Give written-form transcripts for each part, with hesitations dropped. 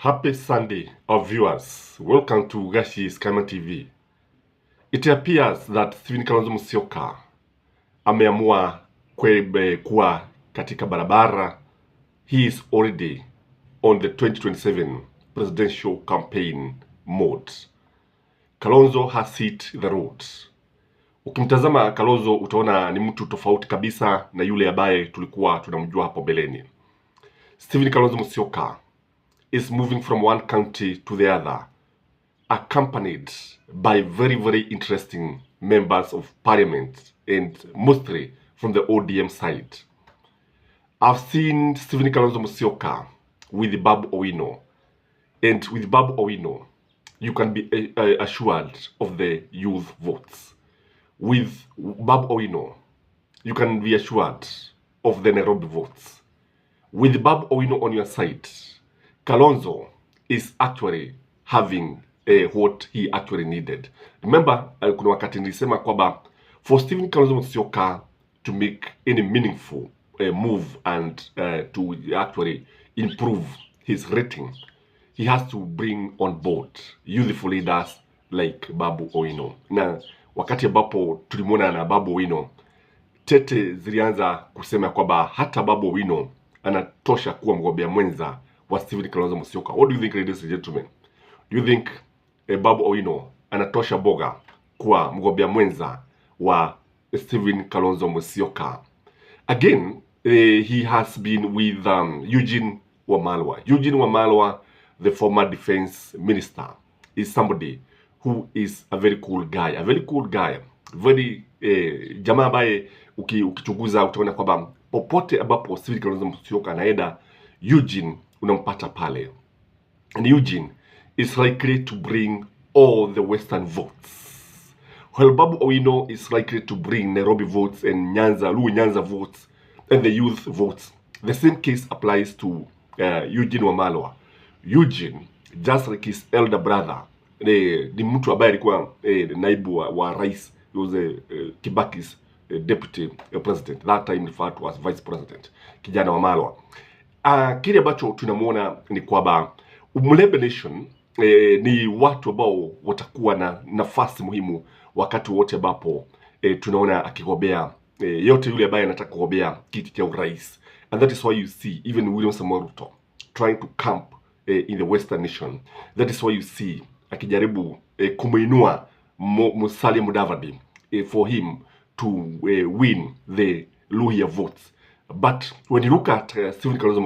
Happy Sunday, our viewers. Welcome to Gashi's Kama TV. It appears that Stephen Kalonzo Musyoka ameamua kuwa katika barabara. He is already on the 2027 presidential campaign mode. Kalonzo has hit the road. Ukimtazama Kalonzo utaona ni mtu tofauti kabisa na yule ambaye tulikuwa tunamjua hapo beleni. Stephen Kalonzo Musyoka is moving from one county to the other, accompanied by very, very interesting members of parliament and mostly from the ODM side. I've seen Stephen Kalonzo Musyoka with Babu Owino, and with Babu Owino, you can be assured of the youth votes. With Babu Owino, you can be assured of the Nairobi votes. With Babu Owino on your side, Kalonzo is actually having what he actually needed. Remember, kuna wakati nilisema kwamba for Stephen Kalonzo Musyoka to make any meaningful move and to actually improve his rating, he has to bring on board youthful leaders like Babu Owino. Na wakati ambapo tulimwona na Babu Owino, tete zilianza kusema kwamba hata Babu Owino anatosha kuwa mgombea mwenza wa Stephen Kalonzo Musyoka. What do you think, ladies and gentlemen? Do you think Babu Owino anatosha boga kuwa mgombea mwenza wa Stephen Kalonzo Musyoka? Again, he has been with Eugene Wamalwa. Eugene Wamalwa, the former defense minister, is somebody who is a very cool guy. A very cool guy. Very jamaa ambaye ukichunguza utaona kwamba popote ambapo Stephen Kalonzo Musyoka anaenda, Eugene unampata pale. And Eugene is likely to bring all the Western votes, while Babu Owino is likely to bring Nairobi votes and Luo Nyanza votes and the youth votes. The same case applies to Eugene Wamalwa. Eugene, just like his elder brother, ni mtu ambaye alikuwa naibu wa rais, he was Kibaki's deputy president, that time referred to as vice president, kijana Wamalwa. Kile ambacho tunamuona ni kwamba Mulebe Nation ni watu ambao watakuwa na nafasi muhimu wakati wote ambapo tunaona akigombea yote yule ambaye anataka kugombea kiti cha urais. And that is why you see even William Samoei Ruto trying to camp in the Western Nation. That is why you see akijaribu kumuinua Musalia Mudavadi for him to win the Luhya votes. But when you look at Stephen Kalonzo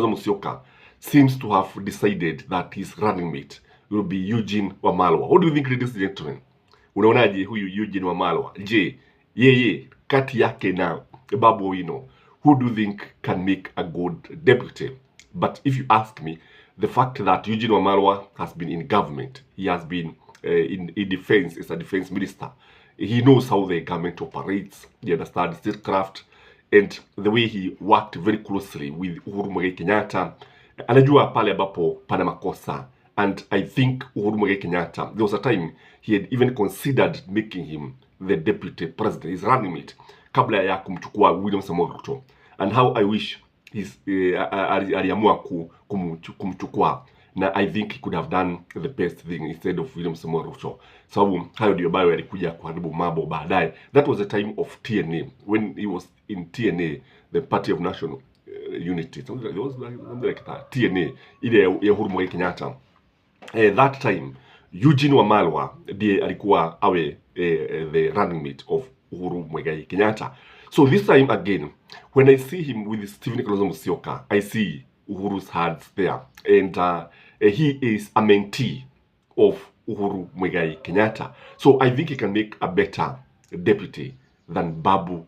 Musyoka seems to have decided that his running mate will be Eugene Wamalwa. What do you think, ladies and gentlemen? Unaonaje huyu Eugene Wamalwa? Je, yeye kati yake na Babu Owino, who do you think can make a good deputy? But if you ask me, the fact that Eugene Wamalwa has been in government, he has been in defense, as a defense minister, he knows how the government operates, he understands statecraft, and the way he worked very closely with Uhuru Muigai Kenyatta, anajua pale ambapo pana makosa. And I think Uhuru Muigai Kenyatta, there was a time he had even considered making him the deputy president, his running mate, kabla ya kumchukua William Samoei Ruto. And how I wish aliamua kumchukua, na I think he could have done the best thing instead of William Samoei Ruto. Sababu hayo ndio ambayo yalikuja kuharibu mambo baadaye. That was the time of TNA, when he was in TNA, the Party of National Unity, something like that, TNA ile ya Uhuru Muigai Kenyatta. That time Eugene Wamalwa ndiye alikuwa awe the running mate of Uhuru Muigai Kenyatta. So this time again, when I see him with Stephen Kalonzo Musyoka, I see Uhuru's hands there, and he is a mentee of Uhuru Muigai Kenyatta. So I think he can make a better deputy than Babu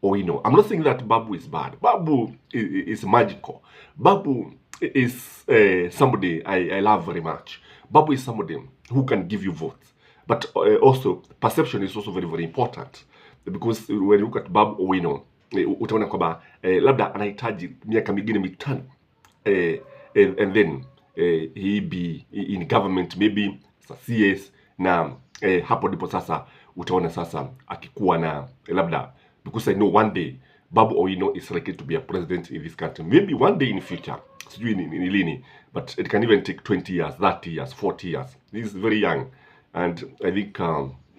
Owino. I'm not saying that Babu is bad. Babu is magical. Babu is somebody I love very much. Babu is somebody who can give you votes. But also, perception is also very, very important. Because when you look at Babu Owino, utaona kwamba labda anahitaji miaka mingine mitano, and then he be in government, maybe CS, na hapo ndipo sasa utaona sasa akikuwa na labda, because I know one day Babu Owino is likely to be a president in this country. Maybe one day in the future, but it can even take 20 years, 30 years, 40 years. He's very young, and I think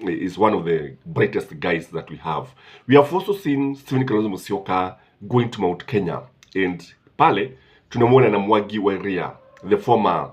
is one of the brightest guys that we have. We have also seen Stephen Kalonzo Musyoka going to Mount Kenya, and pale tunamwona na Mwangi wa Iria, the former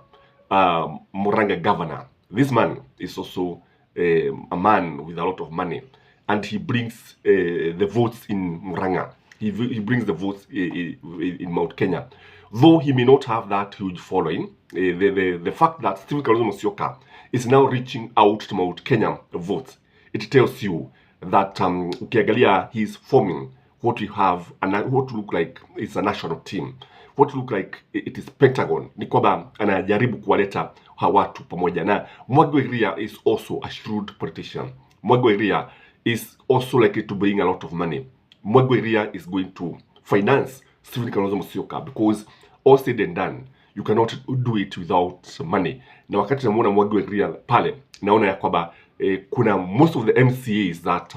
Murang'a governor. This man is also a man with a lot of money, and he brings the votes in Murang'a. He brings the votes in Mount Kenya. Though he may not have that huge following, the fact that Stephen Kalonzo Musyoka is now reaching out to Mount Kenya votes, it tells you that ukiangalia he's forming what we have and what look like is a national team. What look like it is Pentagon. Ni kwamba anajaribu kuwaleta watu pamoja. Na Mwangi wa Iria is also a shrewd politician. Mwangi wa Iria is also likely to bring a lot of money. Mwangi wa Iria is going to finance Stephen Kalonzo Musyoka, because all said and done, you cannot do it without money. Na wakati namuona Mwangi wa Iria pale, naona ya kwamba kuna most of the MCAs that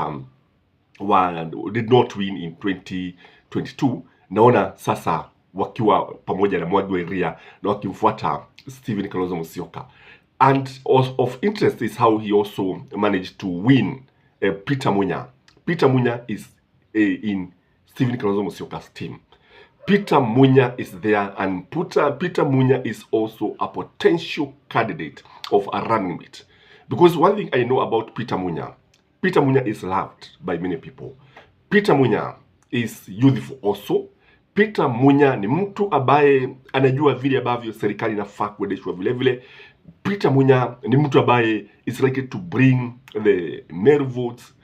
did not win in 2022, naona sasa wakiwa pamoja na Mwangi wa Iria na wakimfuata Stephen Kalonzo Musyoka. And of interest is how he also managed to win Peter Munya. Peter Munya is in Stephen Kalonzo Musyoka's team. Peter Munya is there, and Peter Munya is also a potential candidate of a running mate. Because one thing I know about Peter Munya is loved by many people. Peter Munya is youthful also. Peter Munya ni mtu ambaye anajua vile ambavyo serikali inafaa kuendeshwa vile vile. Peter Munya ni mtu ambaye is likely to bring the male votes.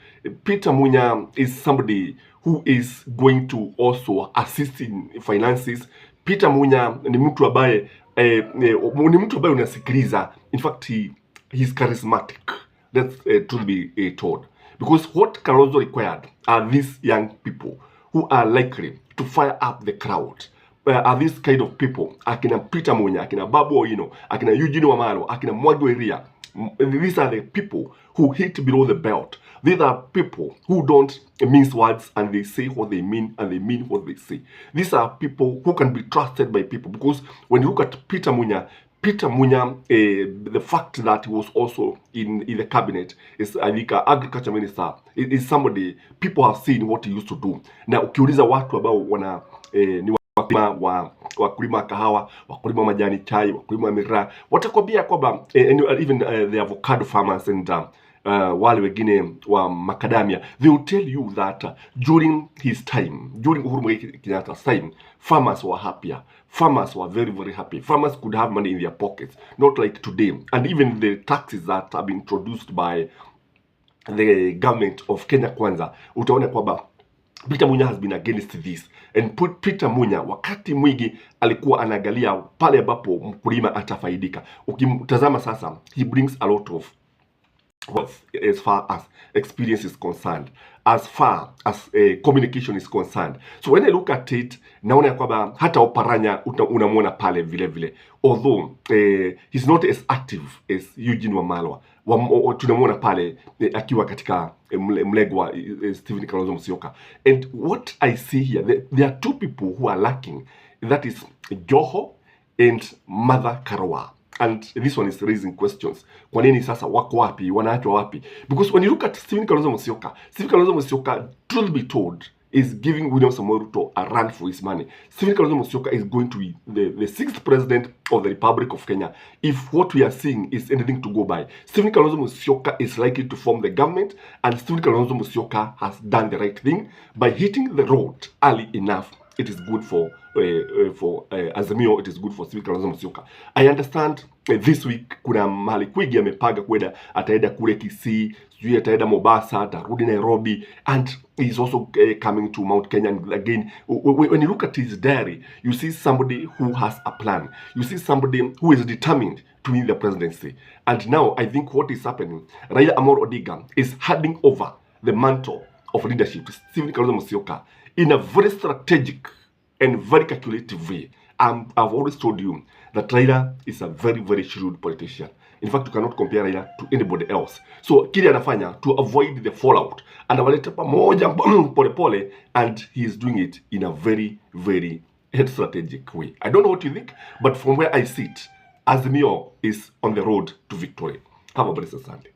Peter Munya is somebody who is going to also assist in finances. Peter Munya ni mtu ambaye unasikiliza. In fact, he's charismatic. That's to be told. Because what Kalonzo required are these young people who are likely to fire up the crowd. Are these kind of people, akina Peter Munya, akina Babu Owino, akina Eugene Wamalwa, akina Mwangi wa Iria. These are the people who hit below the belt. These are people who don't mince words, and they say what they mean, and they mean what they say. These are people who can be trusted by people, because when you look at Peter Munya, the fact that he was also in the cabinet is, I think, agriculture minister, is somebody people have seen what he used to do. Na ukiuliza watu ambao wana ni wakulima kahawa, wakulima majani chai, wakulima miraa, watakwambia kwamba even the avocado farmers and wale wengine wa macadamia, they will tell you that during his time, during Uhuru Muigai Kenyatta's time, farmers were happier. Farmers were very, very happy. Farmers could have money in their pockets, not like today. And even the taxes that have been introduced by the government of Kenya Kwanza, utaona kwamba Peter Munya has been against this. And Peter Munya, wakati mwingi alikuwa anaangalia pale ambapo mkulima atafaidika. Ukimtazama sasa, he brings a lot of wealth as far as experience is concerned, as far as communication is concerned. So when I look at it, naona kwamba hata Oparanya unamwona pale vile vile. Although he's not as active as Eugene Wamalwa. Tunamwona pale akiwa katika mlego wa Stephen Kalonzo Musyoka. And what I see here, there are two people who are lacking. That is Joho and Mother Karua. And this one is raising questions. Kwa nini sasa wako wapi? Wanaachwa wapi? Because when you look at Stephen Kalonzo Musyoka, truth be told, is giving William Samoei Ruto a run for his money. Stephen Kalonzo Musyoka is going to be the sixth president of the Republic of Kenya. If what we are seeing is anything to go by, Stephen Kalonzo Musyoka is likely to form the government, and Stephen Kalonzo Musyoka has done the right thing by hitting the road early enough. It is good for Azimio, it is good for Stephen Kalonzo Musyoka. I understand this week kuna mahali kwingi amepanga kwenda, ataenda kule Kisii, sijui ataenda Mombasa, atarudi Nairobi, and he's also coming to Mount Kenya. And again, when you look at his diary, you see somebody who has a plan. You see somebody who is determined to win the presidency. And now I think what is happening, Raila Amolo Odinga is handing over the mantle of leadership to Stephen Kalonzo Musyoka in a very strategic and very calculative way. I've always told you that Raila is a very, very shrewd politician. In fact, you cannot compare Raila to anybody else. So kile anafanya to avoid the fallout, anawaleta pamoja polepole, and he is doing it in a very, very strategic way. I don't know what you think, but from where I sit, Azimio is on the road to victory. Have a blessed Sunday.